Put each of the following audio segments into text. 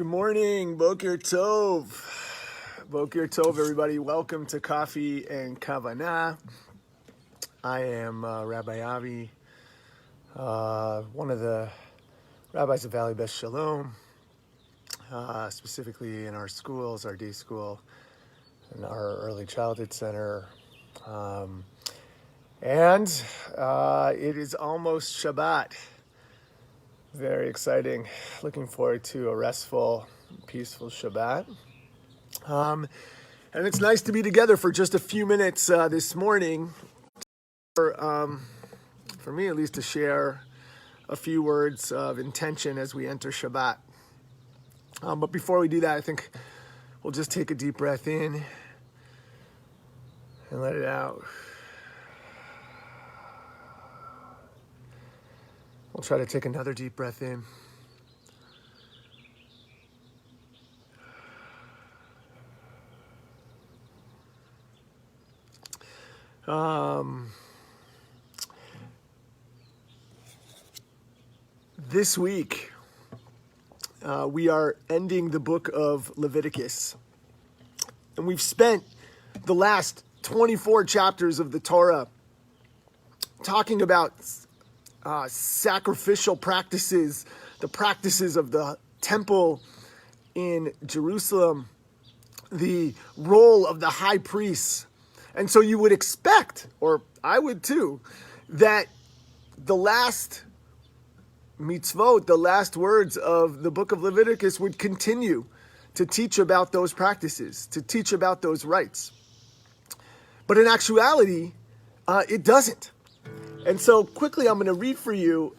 Good morning, Boker Tov. Boker Tov, everybody. Welcome to Coffee and Kavanah. I am Rabbi Avi, one of the rabbis of Valley Beth Shalom, specifically in our schools, our day school, and our early childhood center. And it is almost Shabbat. Very exciting. Looking forward to a restful, peaceful Shabbat. And it's nice to be together for just a few minutes this morning, for me at least, to share a few words of intention as we enter Shabbat. But before we do that, I think we'll just take a deep breath in and let it out. We'll try to take another deep breath in. This week, we are ending the book of Leviticus. And we've spent the last 24 chapters of the Torah talking about sacrificial practices, the practices of the temple in Jerusalem, the role of the high priests. And so you would expect, or I would too, that the last mitzvot, the last words of the book of Leviticus would continue to teach about those practices, to teach about those rites. But in actuality, it doesn't. And so quickly, I'm going to read for you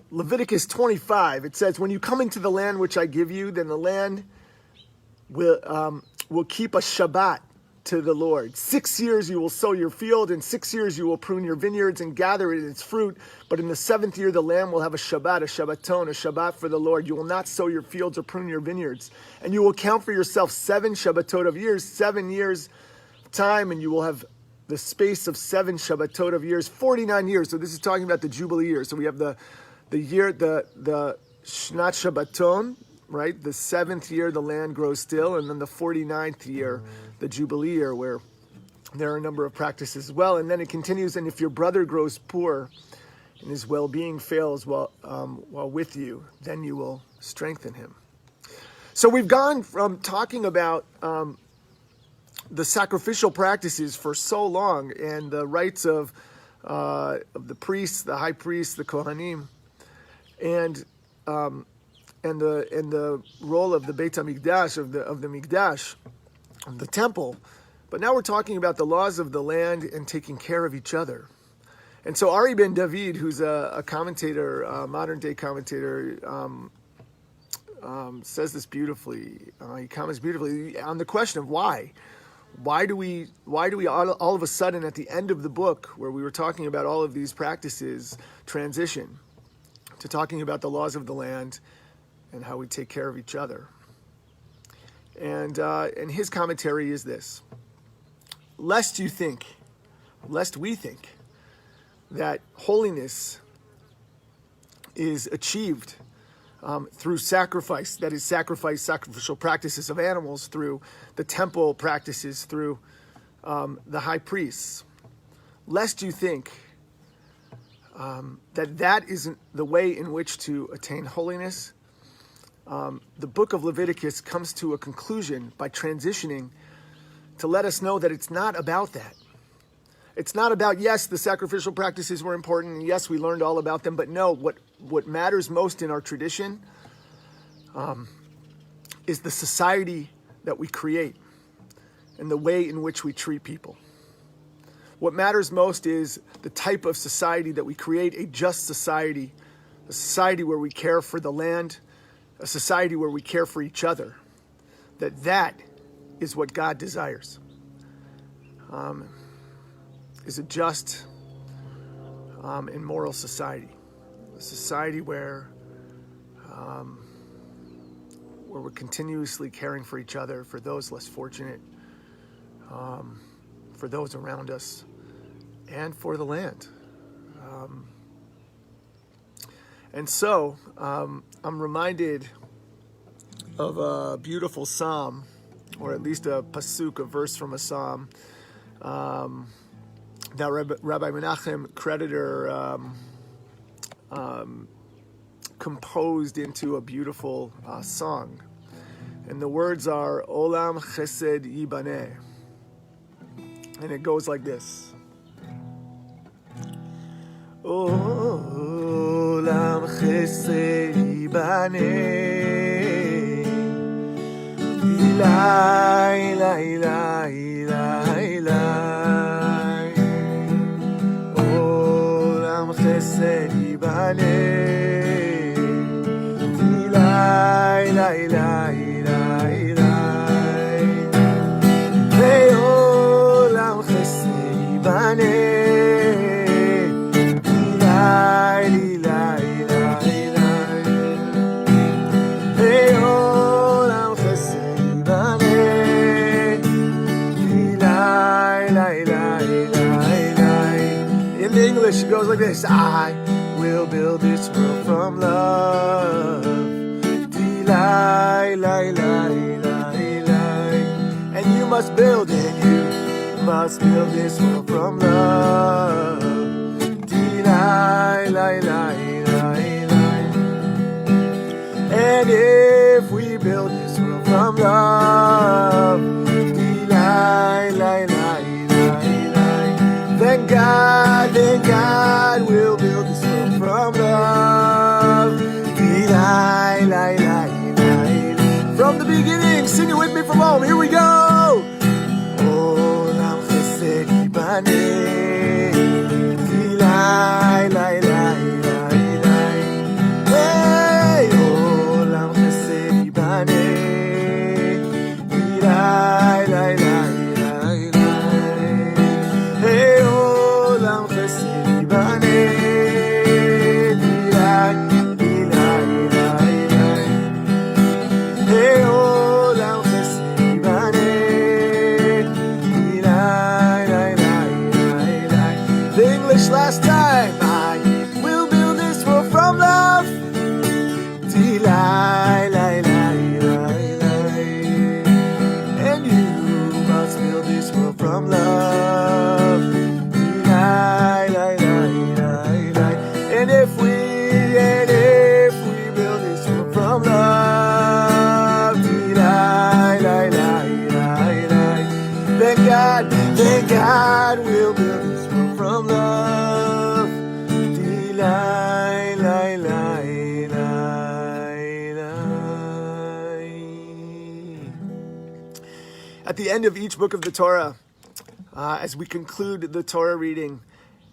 Leviticus 25. It says, "When you come into the land which I give you, then the land will keep a Shabbat to the Lord. 6 years you will sow your field, and 6 years you will prune your vineyards and gather it in its fruit. But in the 7th year, the land will have a Shabbat, a Shabbaton, a Shabbat for the Lord. You will not sow your fields or prune your vineyards. And you will count for yourself 7 Shabbatot of years, 7 years time, and you will have the space of 7 Shabbatot of years, 49 years. So this is talking about the Jubilee year. So we have the year, the Shnat Shabbaton, right? The 7th year, the land grows still. And then the 49th year, the Jubilee year, where there are a number of practices as well. And then it continues, and if your brother grows poor and his well-being fails while with you, then you will strengthen him. So we've gone from talking about the sacrificial practices for so long, and the rites of the priests, the high priests, the Kohanim, and the role of the Beit HaMikdash, of the Mikdash, of the temple. But now we're talking about the laws of the land and taking care of each other. And so Ari ben David, who's a commentator, modern day commentator, says this beautifully. He comments beautifully on the question of why. Why do we all of a sudden at the end of the book, where we were talking about all of these practices, transition to talking about the laws of the land and how we take care of each other? And his commentary is this: lest we think that holiness is achieved through sacrifice, that is sacrificial practices of animals, through the temple practices, through the high priests. Lest you think that isn't the way in which to attain holiness, the book of Leviticus comes to a conclusion by transitioning to let us know that it's not about that. It's not about, yes, the sacrificial practices were important, and yes, we learned all about them, but no, what matters most in our tradition is the society that we create and the way in which we treat people. What matters most is the type of society that we create, a just society, a society where we care for the land, a society where we care for each other. That is what God desires. Is a just and moral society, a society where we're continuously caring for each other, for those less fortunate, for those around us, and for the land. And so I'm reminded of a beautiful psalm, or at least a pasuk, a verse from a psalm, that Rabbi Menachem Creditor composed into a beautiful song. And the words are Olam Chesed Yibaneh. And it goes like this. Olam Chesed Yibaneh, Ilai, Ilai, Ilai, Ilai, Ilai. Olam Chesed Yibaneh, Ilai, Ilai, Ilai, Ilai, Ilai. Hey, Olam Chesed Yibaneh, it goes like this. I will build this world from love. Delay, lay, lay, lay, lay. And you must build it. You must build this world from love. Delay, lay, lay, lay, lay. And if we build this world from love, delay, lay, lay, lay, lay. Then God will build this world from love. Eli, Eli, Eli, Eli. From the beginning, sing it with me from home. Here we go. Olam Chesed Yibaneh, Eli, Eli, Eli, Eli. Hey, Olam Chesed Yibaneh, Eli, Eli, Eli. Last time, I will build this world from love. Delay, lay, lay, lay, lay. And you must build this world from love. Delay, lay, lay, lay, lay. And if we build this world from love, delay, lay, lay, lay, lay. Then God will build this world from love. At the end of each book of the Torah, as we conclude the Torah reading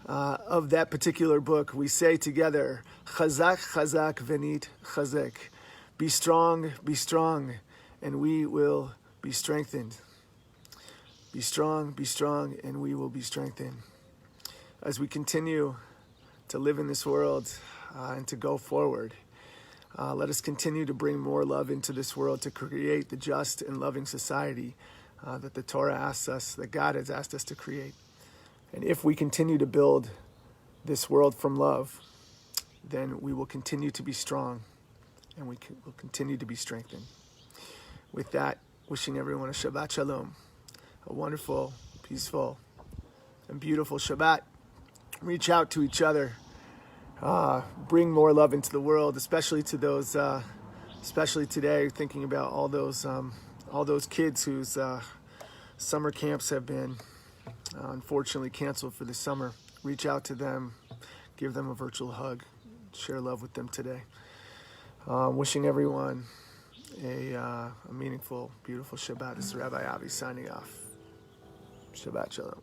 of that particular book, we say together, Chazak, Chazak, Venit, Chazek. Be strong, and we will be strengthened. Be strong, and we will be strengthened. As we continue to live in this world and to go forward, let us continue to bring more love into this world to create the just and loving society that the Torah asks us, that God has asked us to create. And if we continue to build this world from love, then we will continue to be strong and we will continue to be strengthened. With that, wishing everyone a Shabbat Shalom, a wonderful, peaceful, and beautiful Shabbat. Reach out to each other. Bring more love into the world, especially to those, especially today, thinking about all those kids whose summer camps have been unfortunately canceled for the summer. Reach out to them, give them a virtual hug, share love with them today. Wishing everyone a meaningful, beautiful Shabbat. This is Rabbi Avi signing off. Shabbat Shalom.